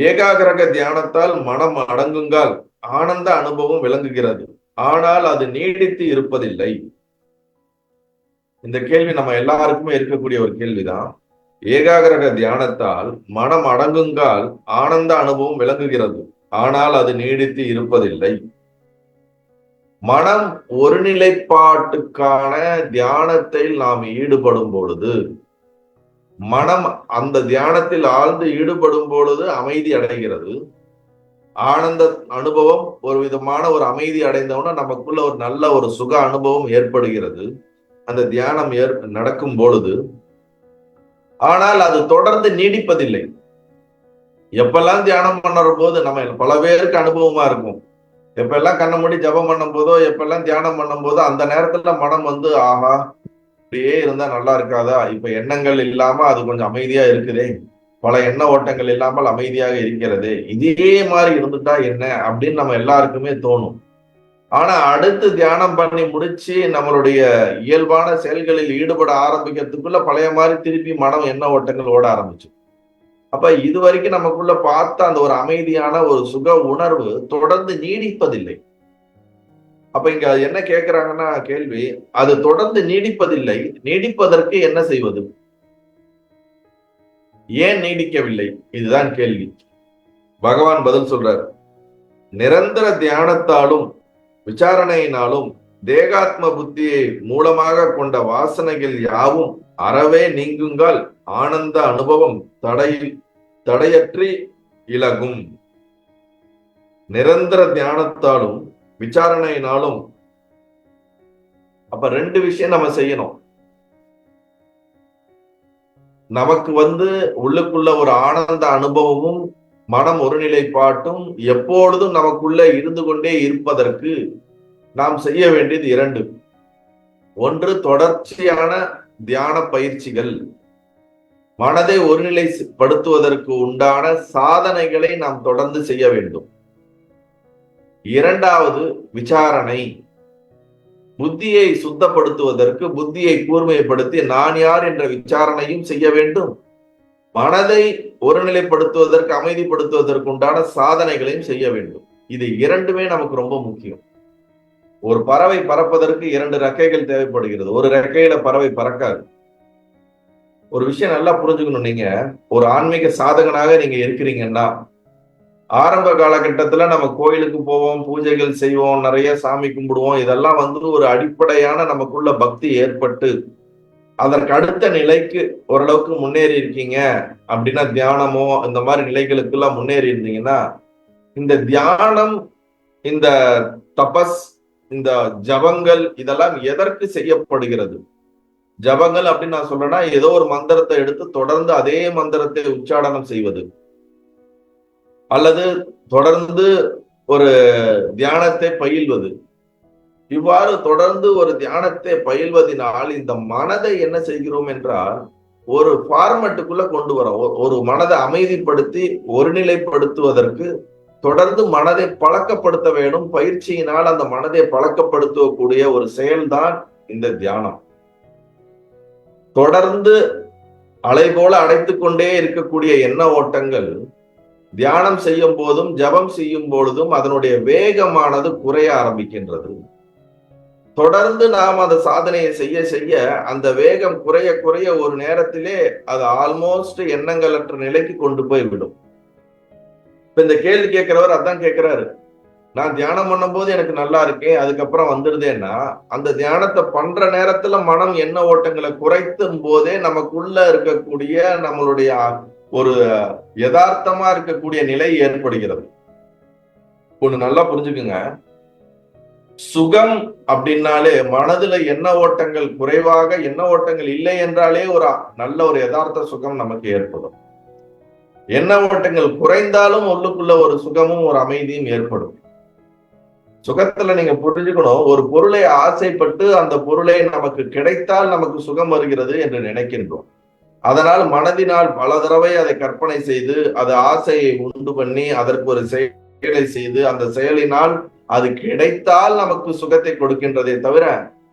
ஏகாகிரக தியானத்தால் மனம் அடங்குங்கால் ஆனந்த அனுபவம் விளங்குகிறது, ஆனால் அது நீடித்து இருப்பதில்லை. இந்த கேள்வி நம்ம எல்லாருக்குமே இருக்கக்கூடிய ஒரு கேள்விதான். ஏகாகிரக தியானத்தால் மனம் அடங்குங்கால் ஆனந்த அனுபவம் விளங்குகிறது, ஆனால் அது நீடித்து இருப்பதில்லை. மனம் ஒருநிலைப்பாட்டுக்கான தியானத்தில் நாம் ஈடுபடும் பொழுது, மனம் அந்த தியானத்தில் ஆழ்ந்து ஈடுபடும் பொழுது அமைதி அடைகிறது. ஆனந்த அனுபவம், ஒரு விதமான ஒரு அமைதி அடைந்தவுடனே நமக்குள்ள ஒரு நல்ல ஒரு சுக அனுபவம் ஏற்படுகிறது அந்த தியானம் நடக்கும் பொழுது. ஆனால் அது தொடர்ந்து நீடிப்பதில்லை. எப்பெல்லாம் தியானம் பண்ணுற போது நம்ம பல பேருக்கு அனுபவமா இருக்கும். எப்பெல்லாம் கண்ணை மூடி ஜபம் பண்ணும் போதோ, எப்பெல்லாம் தியானம் பண்ணும் போதோ, அந்த நேரத்துல மனம் வந்து ஆஹா இப்படியே இருந்தா நல்லா இருக்காதா, இப்ப எண்ணங்கள் இல்லாம அது கொஞ்சம் அமைதியா இருக்குதே, பல எண்ண ஓட்டங்கள் இல்லாமல் அமைதியாக இருக்கிறது, இதே மாதிரி இருந்துட்டா என்ன அப்படின்னு நம்ம எல்லாருக்குமே தோணும். ஆனா அடுத்து தியானம் பண்ணி முடிச்சு நம்மளுடைய இயல்பான செயல்களில் ஈடுபட ஆரம்பிக்கிறதுக்குள்ள பழைய மாதிரி திருப்பி மனம் எண்ண ஓட்டங்கள் ஓட ஆரம்பிச்சு. அப்ப இது வரைக்கும் நமக்குள்ள பார்த்த அந்த ஒரு அமைதியான ஒரு சுக உணர்வு தொடர்ந்து நீடிப்பதில்லை. அப்ப இங்க என்ன கேட்கிறாங்கன்னா கேள்வி, அது தொடர்ந்து நீடிப்பதில்லை, நீடிப்பதற்கு என்ன செய்வது, ஏன் நீடிக்கவில்லை, இதுதான் கேள்வி. பகவான் பதில் சொல்றார். நிரந்தர தியானத்தாலும் விசாரணையினாலும் தேகாத்ம புத்தியை மூலமாக கொண்ட வாசனைகள் யாவும் அறவே நீங்குங்கால் ஆனந்த அனுபவம் தடையற்றி இலகும். நிரந்தர தியானத்தாலும் விசாரணையினாலும், அப்ப ரெண்டு விஷயம் நம்ம செய்யணும். நமக்கு உள்ளுக்குள்ள ஒரு ஆனந்த அனுபவமும் மனம் ஒருநிலைப்பாட்டும் எப்பொழுதும் நமக்குள்ள இருந்து கொண்டே இருப்பதற்கு நாம் செய்ய வேண்டியது இரண்டு. ஒன்று, தொடர்ச்சியான தியான பயிற்சிகள், மனதை ஒருநிலைப்படுத்துவதற்கு உண்டான சாதனைகளை நாம் தொடர்ந்து செய்ய வேண்டும். இரண்டாவது, விசாரணை, புத்தியை சுத்தப்படுத்துவதற்கு, புத்தியை கூர்மைப்படுத்தி நான் யார் என்ற விசாரணையும் செய்ய வேண்டும். மனதை ஒருநிலைப்படுத்துவதற்கு, அமைதிப்படுத்துவதற்கு உண்டான சாதனைகளையும் செய்ய வேண்டும். இது இரண்டுமே நமக்கு ரொம்ப முக்கியம். ஒரு பறவை பறப்பதற்கு இரண்டு ரெக்கைகள் தேவைப்படுகிறது. ஒரு ரெக்கையில பறவை பறக்காது. ஒரு விஷயம் நல்லா புரிஞ்சுக்கணும். நீங்க ஒரு ஆன்மீக சாதகனாக நீங்க இருக்கிறீங்கன்னா, ஆரம்ப காலகட்டத்துல நம்ம கோயிலுக்கு போவோம், பூஜைகள் செய்வோம், நிறைய சாமி கும்பிடுவோம். இதெல்லாம் ஒரு அடிப்படையான நமக்குள்ள பக்தி ஏற்பட்டு அதற்கு அடுத்த நிலைக்கு ஓரளவுக்கு முன்னேறி இருக்கீங்க அப்படின்னா, தியானமோ இந்த மாதிரி நிலைகளுக்கு எல்லாம் முன்னேறி இருந்தீங்கன்னா, இந்த தியானம், இந்த தபஸ், இந்த ஜபங்கள் இதெல்லாம் எதற்கு செய்யப்படுகிறது? ஜபங்கள் அப்படின்னு நான் சொல்றேன்னா, ஏதோ ஒரு மந்திரத்தை எடுத்து தொடர்ந்து அதே மந்திரத்தை உச்சாடனம் செய்வது, அல்லது தொடர்ந்து ஒரு தியானத்தை பயில்வது. இவ்வாறு தொடர்ந்து ஒரு தியானத்தை பயில்வதனால் இந்த மனதை என்ன செய்கிறோம் என்றால், ஒரு ஃபார்மட்டுக்குள்ள கொண்டு வரோம். ஒரு மனதை அமைதிப்படுத்தி ஒருநிலைப்படுத்துவதற்கு தொடர்ந்து மனதை பழக்கப்படுத்த வேண்டும். பயிற்சியினால் அந்த மனதை பழக்கப்படுத்தக்கூடிய ஒரு செயல்தான் இந்த தியானம். தொடர்ந்து அலை போல அடைத்துக் கொண்டே இருக்கக்கூடிய எண்ண ஓட்டங்கள் தியானம் செய்யும் போதும் ஜபம் செய்யும் பொழுதும் அதனுடைய வேகமானது குறைய ஆரம்பிக்கின்றது. தொடர்ந்து நாம் அந்த சாதனையை செய்ய செய்ய அந்த வேகம் குறைய குறைய ஒரு நேரத்திலே அது ஆல்மோஸ்ட் எண்ணங்களற்ற நிலைக்கு கொண்டு போய் விடும். இப்ப இந்த கேள்வி கேட்கிறவர் அதான் கேட்கிறாரு, நான் தியானம் பண்ணும் போது எனக்கு நல்லா இருக்கேன், அதுக்கப்புறம் வந்துடுதேன்னா, அந்த தியானத்தை பண்ற நேரத்துல மனம் எண்ண ஓட்டங்களை குறைத்தும் போதே நமக்குள்ள இருக்கக்கூடிய நம்மளுடைய ஒரு யதார்த்தமா இருக்கக்கூடிய நிலை ஏற்படுகிறது. ஒண்ணு நல்லா புரிஞ்சுக்குங்க, சுகம் அப்படின்னாலே மனதுல எண்ண ஓட்டங்கள் குறைவாக, எண்ண ஓட்டங்கள் இல்லை என்றாலே ஒரு நல்ல ஒரு யதார்த்த சுகம் நமக்கு ஏற்படும். எண்ண ஓட்டங்கள் குறைந்தாலும் உள்ளுக்குள்ள ஒரு சுகமும் ஒரு அமைதியும் ஏற்படும். சுகத்துல நீங்க புரிஞ்சுக்கணும், ஒரு பொருளை ஆசைப்பட்டு அந்த பொருளை நமக்கு கிடைத்தால் நமக்கு சுகம் வருகிறது என்று நினைக்கின்றோம். அதனால் மனதினால் பல தடவை அதை கற்பனை செய்து, அது ஆசையை உண்டு பண்ணி அதற்கு ஒரு செயலை செய்து, அந்த செயலினால் அது கிடைத்தால் நமக்கு சுகத்தை கொடுக்கின்றதே தவிர,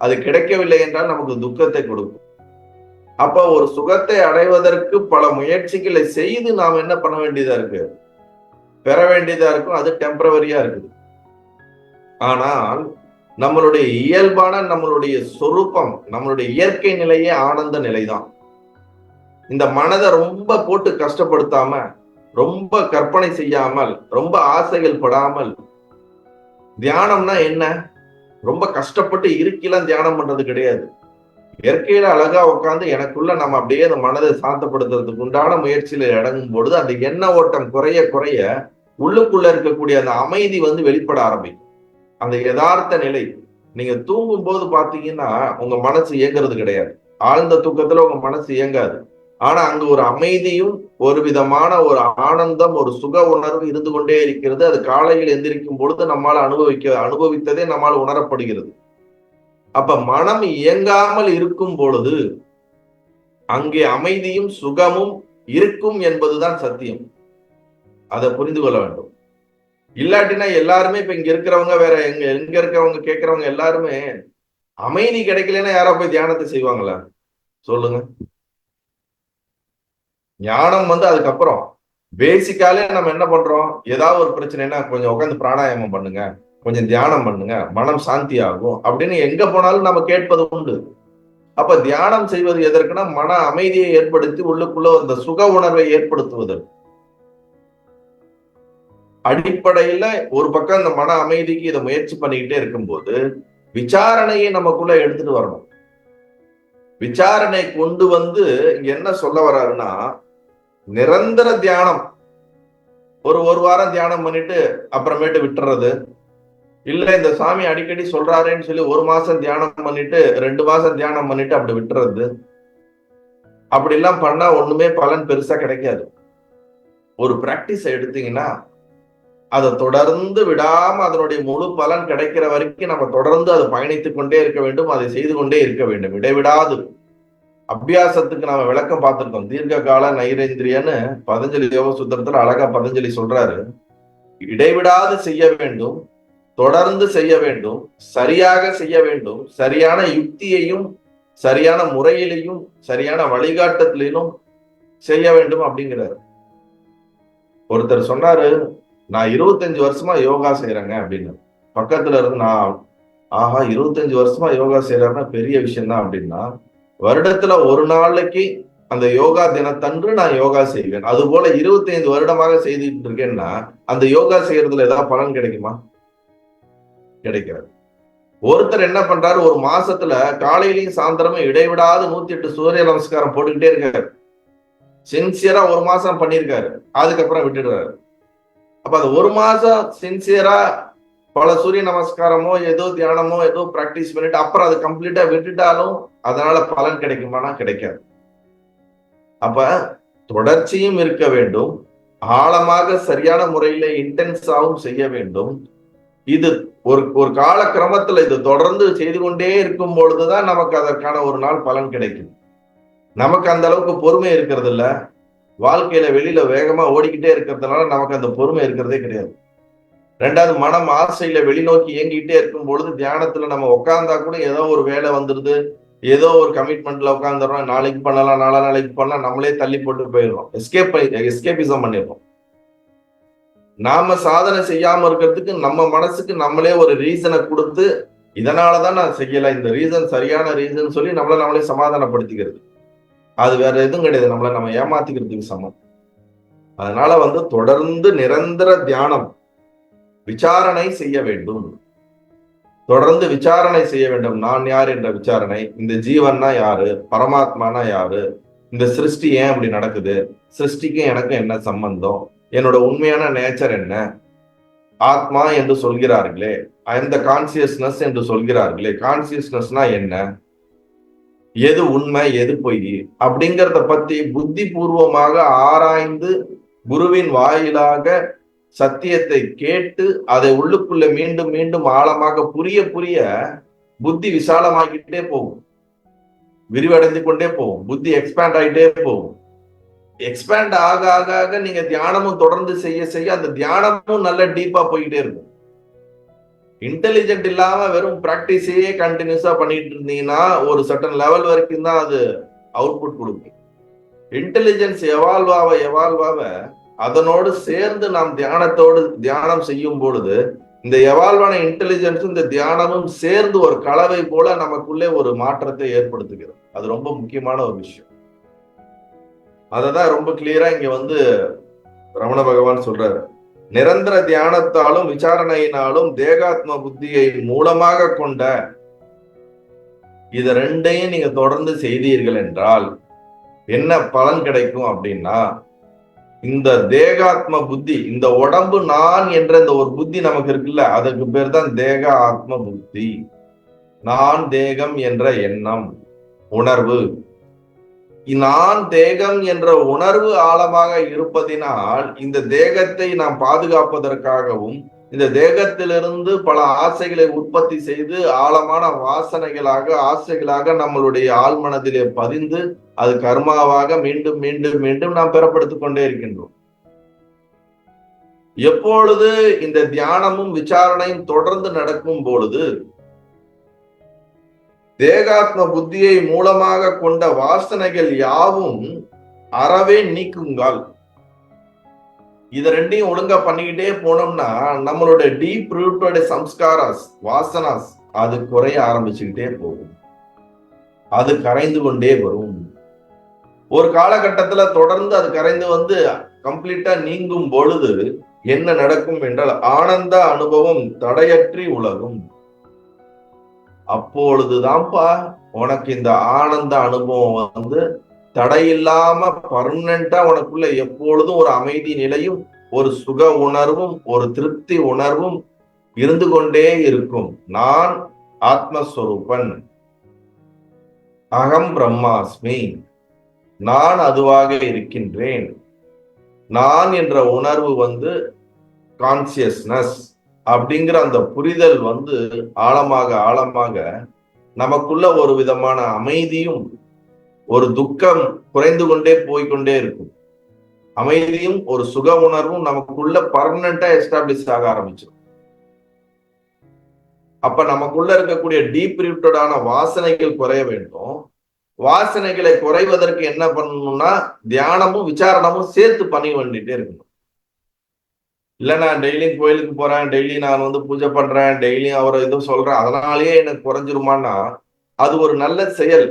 அது கிடைக்கவில்லை என்றால் நமக்கு துக்கத்தை கொடுக்கும். அப்ப ஒரு சுகத்தை அடைவதற்கு பல முயற்சிகளை செய்து நாம் என்ன பண்ண வேண்டியதா இருக்கு? பெற வேண்டியதா இருக்கும், அது டெம்பரவரியா இருக்குது. ஆனால் நம்மளுடைய இயல்பான நம்மளுடைய சொரூபம், நம்மளுடைய இயற்கை நிலையே ஆனந்த நிலைதான். இந்த மனதை ரொம்ப போட்டு கஷ்டப்படுத்தாம, ரொம்ப கற்பனை செய்யாமல், ரொம்ப ஆசைகள் படாமல், தியானம்னா என்ன? ரொம்ப கஷ்டப்பட்டு இருக்கலாம் தியானம் பண்றது கிடையாது. இயற்கையில அழகா உட்காந்து எனக்குள்ள நம்ம அப்படியே அந்த மனதை சாந்தப்படுத்துறதுக்கு உண்டான முயற்சியில இறங்கும் பொழுது அந்த எண்ண ஓட்டம் குறைய குறைய உள்ளுக்குள்ள இருக்கக்கூடிய அந்த அமைதி வெளிப்பட ஆரம்பிக்கும். அந்த யதார்த்த நிலை. நீங்க தூங்கும் போது பாத்தீங்கன்னா உங்க மனசு இயங்குறது கிடையாது. ஆழ்ந்த தூக்கத்துல உங்க மனசு இயங்காது. ஆனா அங்க ஒரு அமைதியும் ஒரு விதமான ஒரு ஆனந்தம், ஒரு சுக உணர்வு இருந்து கொண்டே இருக்கிறது. அது காலையில் எந்திரிக்கும் பொழுது நம்மால் அனுபவித்ததே நம்மால் உணரப்படுகிறது. அப்ப மனம் இயங்காமல் இருக்கும் பொழுது அங்கே அமைதியும் சுகமும் இருக்கும் என்பதுதான் சத்தியம். அதை புரிந்து கொள்ள வேண்டும். இல்லாட்டினா எல்லாருமே இப்ப இங்க இருக்கிறவங்க வேற எங்க இருக்கிறவங்க கேட்கிறவங்க எல்லாருமே அமைதி கிடைக்கலன்னா யாரா போய் தியானத்தை செய்வாங்களா? சொல்லுங்க. ஞானம் அதுக்கப்புறம் பேசிக்காலே நம்ம என்ன பண்றோம்? ஏதாவது ஒரு பிரச்சனைனா கொஞ்சம் உட்காந்து பிராணாயாமம் பண்ணுங்க, கொஞ்சம் தியானம் பண்ணுங்க, மனம் சாந்தி ஆகும் அப்படின்னு எங்க போனாலும் நம்ம கேட்பது உண்டு. அப்ப தியானம் செய்வது எதற்குன்னா மன அமைதியை ஏற்படுத்தி உள்ளுக்குள்ள அந்த சுக உணர்வை ஏற்படுத்துவதற்கு. அடிப்படையில ஒரு பக்கம் இந்த மன அமைதிக்கு இதை முயற்சி பண்ணிக்கிட்டே இருக்கும்போது விசாரணையை நமக்குள்ள எடுத்துட்டு வரணும். விசாரணை கொண்டு இங்க என்ன சொல்ல வர்றாருன்னா, நிரந்தர தியானம் ஒரு வாரம் தியானம் பண்ணிட்டு அப்புறமேட்டு விட்டுறது, இல்ல இந்த சாமி அடிக்கடி சொல்றாருன்னு சொல்லி 1 மாசம் தியானம் பண்ணிட்டு 2 மாசம் தியானம் பண்ணிட்டு அப்படி விட்டுறது, அப்படி எல்லாம் பண்ணா ஒண்ணுமே பலன் பெருசா கிடைக்காது. ஒரு பிராக்டிஸ் எடுத்தீங்கன்னா அதை தொடர்ந்து விடாம அதனுடைய முழு பலன் கிடைக்கிற வரைக்கும் நம்ம தொடர்ந்து அதை பயணித்துக் கொண்டே இருக்க வேண்டும், அதை செய்து கொண்டே இருக்க வேண்டும், இடைவிடாது. அபியாசத்துக்கு நாம விளக்கம் பார்த்திருக்கோம். தீர்க்க கால நைரேந்திரியன்னு பதஞ்சலி யோக சூத்திரத்துல அழகா பதஞ்சலி சொல்றாரு. இடைவிடாது செய்ய வேண்டும், தொடர்ந்து செய்ய வேண்டும், சரியாக செய்ய வேண்டும், சரியான யுக்தியையும் சரியான முறையிலையும் சரியான வழிகாட்டத்திலும் செய்ய வேண்டும் அப்படிங்கிறாரு. ஒருத்தர் சொன்னாரு, நான் 25 வருஷமா யோகா செய்யறேங்க அப்படின்னு. பக்கத்துல இருந்து நான், ஆஹா 25 வருஷமா யோகா செய்யறாருன்னா பெரிய விஷயம் தான் அப்படின்னா, வருடத்துல ஒரு நாளைக்கு அந்த யோகா தினத்தன்று நான் யோகா செய்வேன். அது போல 25 வருடமாக செய்துட்டு இருக்கேன்னா அந்த யோகா செய்யறதுல ஏதாவது பலன் கிடைக்குமா? கிடைக்காது. ஒருத்தர் என்ன பண்றாரு, ஒரு மாசத்துல காலையிலையும் சாயந்தரமும் இடைவிடாது 108 சூரிய நமஸ்காரம் போட்டுக்கிட்டே இருக்காரு. சின்சியரா 1 மாசம் பண்ணிருக்காரு, அதுக்கப்புறம் விட்டுடுறாரு. அப்ப அது 1 மாசம் சின்சியரா பல சூரிய நமஸ்காரமோ ஏதோ தியானமோ ஏதோ பிராக்டிஸ் பண்ணிட்டு அப்புறம் அது கம்ப்ளீட்டா விட்டுட்டாலும் அதனால பலன் கிடைக்குமானா கிடைக்காது. அப்ப தொடர்ச்சியும் இருக்க வேண்டும், ஆழமாக சரியான முறையில இன்டென்ஸாவும் செய்ய வேண்டும். இது ஒரு கால கிரமத்துல இது தொடர்ந்து செய்து கொண்டே இருக்கும் பொழுதுதான் நமக்கு அதற்கான ஒரு நாள் பலன் கிடைக்கும். நமக்கு அந்த அளவுக்கு பொறுமை இருக்கிறது இல்ல. வாழ்க்கையில வெளியில வேகமா ஓடிக்கிட்டே இருக்கிறதுனால நமக்கு அந்த பொறுமை இருக்கிறதே கிடையாது. ரெண்டாவது, மனம் ஆசையில வெளிநோக்கி இயங்கிட்டே இருக்கும் பொழுது தியானத்துல நம்ம உட்கார்ந்தா கூட ஏதோ ஒரு வேலை வந்துருது, ஏதோ ஒரு கமிட்மெண்ட்ல உட்காந்துடுறோம், நாளைக்கு பண்ணலாம் நாளைக்கு பண்ணலாம், நம்மளே தள்ளி போட்டு போயிடுறோம், எஸ்கேபிசம் பண்ணிடுறோம். நாம சாதனை செய்யாம இருக்கிறதுக்கு நம்ம மனசுக்கு நம்மளே ஒரு ரீசனை கொடுத்து, இதனாலதான் நான் செய்யல, இந்த ரீசன் சரியான ரீசன் சொல்லி நம்மளே சமாதானப்படுத்திக்கிறது. அது வேற எதுவும் கிடையாது, நம்ம ஏமாத்திக்கிறதுக்கு சமம். அதனால தொடர்ந்து நிரந்தர தியானம், விசாரணை செய்ய வேண்டும், தொடர்ந்து விசாரணை செய்ய வேண்டும். நான் யார் என்ற விசாரணை, இந்த ஜீவன்னா யாரு, பரமாத்மானா யாரு, இந்த சிருஷ்டி ஏன் அப்படி நடக்குது, சிருஷ்டிக்கும் எனக்கும் என்ன சம்பந்தம், என்னோட உண்மையான நேச்சர் என்ன, ஆத்மா என்று சொல்கிறார்களே, அந்த கான்சியஸ்னஸ் என்று சொல்கிறார்களே, கான்சியஸ்னஸ்னா என்ன, எது உண்மை எது பொய் அப்படிங்கிறத பத்தி புத்தி பூர்வமாக ஆராய்ந்து குருவின் வாயிலாக சத்தியத்தை கேட்டு அதை உள்ளுக்குள்ள மீண்டும் மீண்டும் ஆழமாக புரிய புரிய புத்தி விசாலமாகிட்டே போகும், விரிவடைந்து கொண்டே போகும், புத்தி எக்ஸ்பேண்ட் ஆகிட்டே போகும். எக்ஸ்பேண்ட் ஆக ஆக ஆக நீங்க தியானமும் தொடர்ந்து செய்ய செய்ய அந்த தியானமும் நல்ல டீப்பா போயிட்டே இருக்கும். இன்டெலிஜென்ட் இல்லாம வெறும் பிராக்டிஸையே கண்டினியூஸா பண்ணிட்டு இருந்தீங்கன்னா ஒரு சர்டன் லெவல் வரைக்கும் தான் அது அவுட்புட் கொடுக்கும். இன்டெலிஜென்ஸ் எவால்வ் ஆக அதனோடு சேர்ந்து நாம் தியானம் செய்யும் பொழுது இந்த எவால்வான இன்டெலிஜென்ஸும் இந்த தியானமும் சேர்ந்து ஒரு கலவை போல நமக்குள்ளே ஒரு மாற்றத்தை ஏற்படுத்துகிறது. அது ரொம்ப முக்கியமான ஒரு விஷயம். அததான் ரொம்ப கிளியரா இங்க ரமண பகவான் சொல்றாரு. நிரந்தர தியானத்தாலும் விசாரணையினாலும் தேகாத்ம புத்தியை மூலமாக கொண்ட இத ரெண்டையும் நீங்க தொடர்ந்து செய்தீர்கள் என்றால் என்ன பலன் கிடைக்கும் அப்படின்னா, இந்த தேகாத்ம புத்தி, இந்த உடம்பு நான் என்ற இந்த ஒரு புத்தி நமக்கு இருக்குல்ல, அதுக்கு பேர் தான் தேக ஆத்ம புத்தி. நான் தேகம் என்ற எண்ணம், உணர்வு. நான் தேகம் என்ற உணர்வு ஆழமாக இருப்பதினால் இந்த தேகத்தை நாம் பாதுகாப்பதற்காகவும் இந்த தேகத்திலிருந்து பல ஆசைகளை உற்பத்தி செய்து ஆழமான வாசனைகளாக ஆசைகளாக நம்மளுடைய ஆழ்மனதிலே பதிந்து அது கர்மாவாக மீண்டும் மீண்டும் மீண்டும் நாம் பெறப்படுத்திக் கொண்டே இருக்கின்றோம். எப்பொழுது இந்த தியானமும் விசாரணையும் தொடர்ந்து நடக்கும் பொழுது தேகாத்ம புத்தியை மூலமாக கொண்ட வாசனைகள் யாவும் அறவே நீக்குங்கள். இத ரெண்டையும் ஒழுங்கா பண்ணிக்கிட்டே போனோம்னா நம்மளுடைய டீப் ரூட்டோட சம்ஸ்காராஸ், வாசனாஸ் அது குறைய ஆரம்பிச்சுக்கிட்டே போகும். அது கரைந்து கொண்டே வரும். ஒரு காலகட்டத்துல தொடர்ந்து அது கரைந்து கம்ப்ளீட்டா நீங்கும் பொழுது என்ன நடக்கும் என்றால் ஆனந்த அனுபவம் தடையற்றி உலகும். அப்பொழுதுதான்ப்பா உனக்கு இந்த ஆனந்த அனுபவம் தடையில்லாம பர்மனண்டா உனக்குள்ள எப்பொழுதும் ஒரு அமைதி நிலையும் ஒரு சுக உணர்வும் ஒரு திருப்தி உணர்வும் இருந்து கொண்டே இருக்கும். நான் ஆத்மஸ்வரூபன், அகம் பிரம்மாஸ்மி, நான் அதுவாக இருக்கின்றேன். நான் என்ற உணர்வு கான்சியஸ்னஸ் அப்படிங்கிற அந்த புரிதல் ஆழமாக ஆழமாக நமக்குள்ள ஒரு விதமான அமைதியும் ஒரு துக்கம் குறைந்து கொண்டே போய்கொண்டே இருக்கும். அமைதியும் ஒரு சுக உணர்வும் நமக்குள்ள பர்மனண்டா எஸ்டாப்ளிஷ் ஆக ஆரம்பிச்சிடும். அப்ப நமக்குள்ள இருக்கக்கூடிய டீப் ரூட்டடான வாசனைகள் குறைய வேண்டும். வாசனைகளை குறைவதற்கு என்ன பண்ணணும்னா தியானமும் விசாரணமும் சேர்த்து பண்ணி வேண்டிட்டே இருக்கணும். இல்ல நான் டெய்லியும் கோயிலுக்கு போறேன், டெய்லி நான் பூஜை பண்றேன், டெய்லியும் அவரை எதுவும் சொல்றேன், அதனாலேயே எனக்கு குறைஞ்சிருமான்னா அது ஒரு நல்ல செயல்,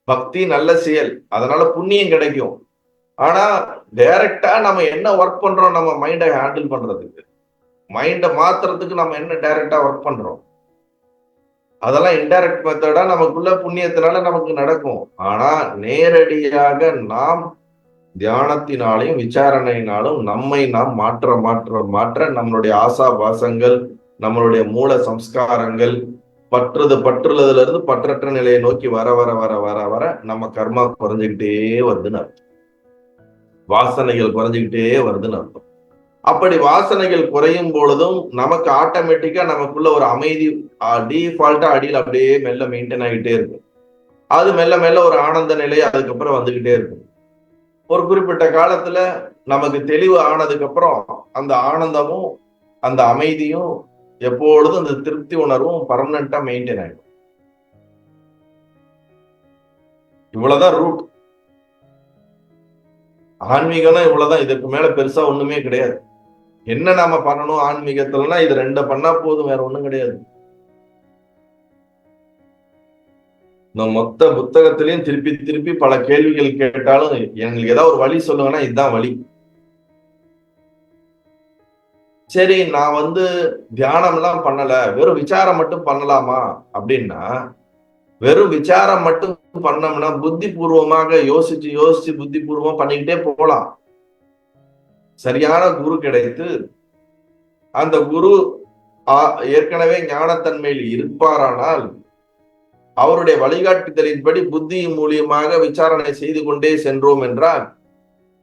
பக்தி நல்ல செயல், அதனால புண்ணியம் கிடைக்கும். ஆனா டைரக்டா நம்ம என்ன ஒர்க் பண்றோம், நம்ம மைண்டை ஹேண்டில் பண்றதுக்கு, மைண்டை மாத்துறதுக்கு நம்ம என்ன டைரக்டா ஒர்க் பண்றோம், அதெல்லாம் இன்டைரக்ட் மெத்தடா நமக்குள்ள புண்ணியத்தினால நமக்கு நடக்கும். ஆனா நேரடியாக நாம் தியானத்தினாலையும் விசாரணையினாலும் நம்மை நாம் மாற்ற மாற்ற மாற்ற நம்மளுடைய ஆசாபாசங்கள், நம்மளுடைய மூல சம்ஸ்காரங்கள் பற்றுறதுல இருந்து பற்றற்ற நிலையை நோக்கி வர வர வர வர வர நம்ம கர்மா குறைஞ்சுக்கிட்டே வருதுன்னு அர்த்தம். வாசனைகள் குறைஞ்சுக்கிட்டே வருதுன்னு அர்த்தம். அப்படி வாசனைகள் குறையும் பொழுதும் நமக்கு ஆட்டோமேட்டிக்கா நமக்குள்ள ஒரு அமைதி டிஃபால்ட்டா அடியில் அப்படியே மெல்ல மெயின்டைன் ஆகிட்டே இருக்கும். அது மெல்ல மெல்ல ஒரு ஆனந்த நிலை அதுக்கப்புறம் வந்துகிட்டே இருக்கும். ஒரு குறிப்பிட்ட காலத்துல நமக்கு தெளிவு ஆனதுக்கு அப்புறம் அந்த ஆனந்தமும் அந்த அமைதியும் எப்பொழுதும் அந்த திருப்தி உணர்வும் பர்மனண்டா மெயின்டைன் ஆகும். இவ்வளவுதான் ரூட். ஆன்மீகம்னா இவ்வளவுதான், இதுக்கு மேல பெருசா ஒண்ணுமே கிடையாது. என்ன நாம பண்ணணும் ஆன்மீகத்துலன்னா இது ரெண்ட பண்ணா போதும், வேற ஒண்ணும் கிடையாது. இந்த மொத்த புத்தகத்திலையும் திருப்பி திருப்பி பல கேள்விகள் கேட்டாலும் எங்களுக்கு ஏதாவது ஒரு வழி சொல்லுங்கன்னா இதுதான் வழி. சரி நான் தியானம் எல்லாம் பண்ணல, வெறும் விசாரம் மட்டும் பண்ணலாமா அப்படின்னா, வெறும் விசாரம் மட்டும் பண்ணோம்னா புத்தி பூர்வமாக யோசிச்சு யோசிச்சு புத்தி பூர்வமா பண்ணிக்கிட்டே போகலாம். சரியான குரு கிடைத்து அந்த குரு ஏற்கனவே ஞானத்தன்மையில் இருப்பாரானால் அவருடைய வழிகாட்டுதலின்படி புத்தி மூலியமாக விசாரணை செய்து கொண்டே சென்றோம் என்றால்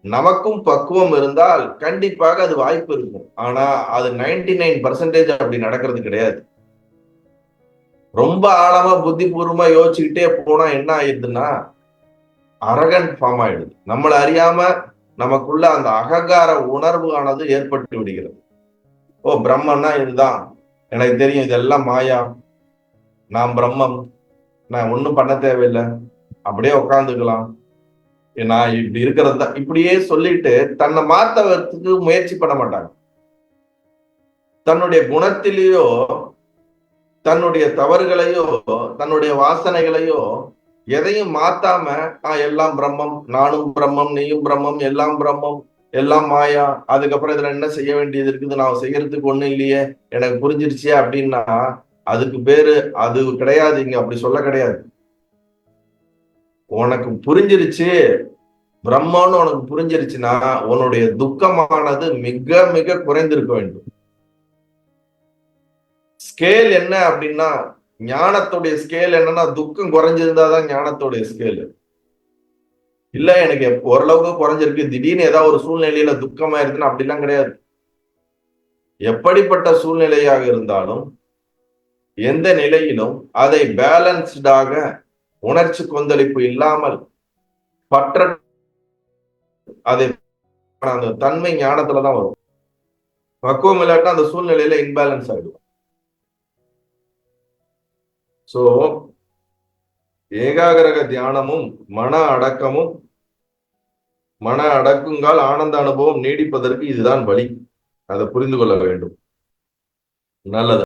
நமக்கும் பக்குவம் இருந்தால் கண்டிப்பாக அது வாய்ப்பு இருக்கும். ஆனா அது 99% அப்படி நடக்கிறது கிடையாது. ரொம்ப ஆழமா புத்தி பூர்வமா யோசிச்சுக்கிட்டே போனா என்ன ஆயிடுதுன்னா அரகன் ஃபார்ம் ஆயிடுது. நம்மளை அறியாம நமக்குள்ள அந்த அகங்கார உணர்வு ஆனது ஏற்பட்டு விடுகிறது. ஓ பிரம்மன்னா இதுதான், எனக்கு தெரியும், இதெல்லாம் மாயா, நான் பிரம்மம், நான் ஒண்ணும் பண்ண தேவையில்லை, அப்படியே உட்காந்துக்கலாம், நான் இப்படி இருக்கிறது தான் இப்படியே சொல்லிட்டு தன்னை மாத்தவதற்கு முயற்சி பண்ண மாட்டாங்க. தன்னுடைய குணத்திலேயோ தன்னுடைய தவறுகளையோ தன்னுடைய வாசனைகளையோ எதையும் மாத்தாம எல்லாம் பிரம்மம், நானும் பிரம்மம், நீயும் பிரம்மம், எல்லாம் பிரம்மம், எல்லாம் மாயா, அதுக்கப்புறம் இதுல என்ன செய்ய வேண்டியது இருக்குது, நான் செய்யறதுக்கு ஒண்ணும் இல்லையே, எனக்கு புரிஞ்சிருச்சே அப்படின்னா அதுக்கு பேரு அது கிடையாது. இங்க அப்படி சொல்ல கிடையாது. உனக்கு புரிஞ்சிருச்சு, பிரம்மன்னு உனக்கு புரிஞ்சிருச்சுன்னா உன்னுடைய துக்கமானது மிக மிக குறைந்திருக்க வேண்டும். ஸ்கேல் என்ன அப்படின்னா, ஞானத்துடைய ஸ்கேல் என்னன்னா துக்கம் குறைஞ்சிருந்தாதான் ஞானத்துடைய ஸ்கேல். இல்ல எனக்கு ஓரளவுக்கு குறைஞ்சிருக்கு, திடீர்னு ஏதாவது ஒரு சூழ்நிலையில துக்கமா இருக்குன்னு அப்படிலாம் கிடையாது. எப்படிப்பட்ட சூழ்நிலையாக இருந்தாலும் எந்த நிலையிலும் அதை பேலன்ஸ்டாக உணர்ச்சி கொந்தளிப்பு இல்லாமல் பற்ற அதை அந்த தன்மை ஞானத்துலதான் வரும். பக்குவம் இல்லாட்டா அந்த சூழ்நிலையில இன்பேலன்ஸ் ஆயிடும். சோ ஏகாகிரக தியானமும் மன அடக்கமும், மன அடக்குங்கால் ஆனந்த அனுபவம் நீடிப்பதற்கு இதுதான் வழி. அதை புரிந்து கொள்ள வேண்டும். நல்லது.